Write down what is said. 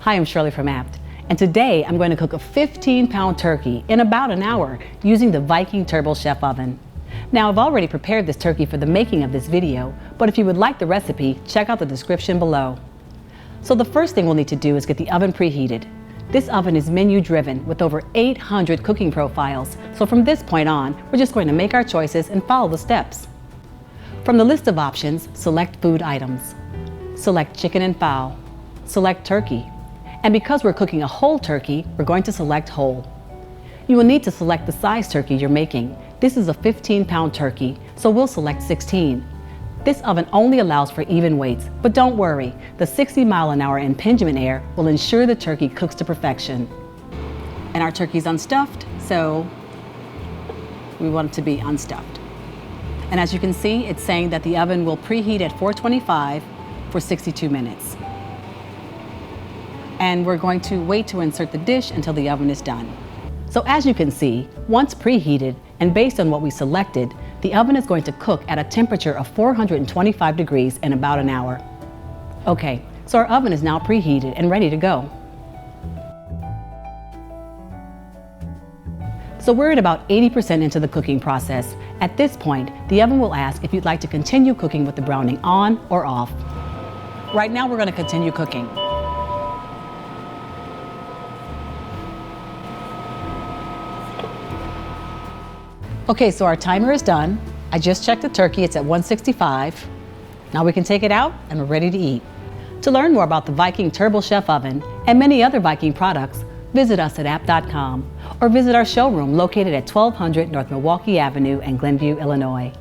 Hi, I'm Shirley from Apt, and today I'm going to cook a 15-pound turkey in about an hour using the Viking Turbo Chef oven. Now, I've already prepared this turkey for the making of this video, but if you would like the recipe, check out the description below. So the first thing we'll need to do is get the oven preheated. This oven is menu driven with over 800 cooking profiles, so from this point on, we're just going to make our choices and follow the steps. From the list of options, select food items. Select chicken and fowl. Select turkey. And because we're cooking a whole turkey, we're going to select whole. You will need to select the size turkey you're making. This is a 15-pound turkey, so we'll select 16. This oven only allows for even weights, but don't worry, the 60-mile-an-hour impingement air will ensure the turkey cooks to perfection. And our turkey's unstuffed, so we want it to be unstuffed. And as you can see, it's saying that the oven will preheat at 425 for 62 minutes. And we're going to wait to insert the dish until the oven is done. So as you can see, once preheated and based on what we selected, the oven is going to cook at a temperature of 425 degrees in about an hour. Okay, so our oven is now preheated and ready to go. So we're at about 80% into the cooking process. At this point, the oven will ask if you'd like to continue cooking with the browning on or off. Right now we're going to continue cooking. Okay, so our timer is done. I just checked the turkey, it's at 165. Now we can take it out and we're ready to eat. To learn more about the Viking Turbo Chef oven and many other Viking products, visit us at apt.com or visit our showroom located at 1200 North Milwaukee Avenue in Glenview, Illinois.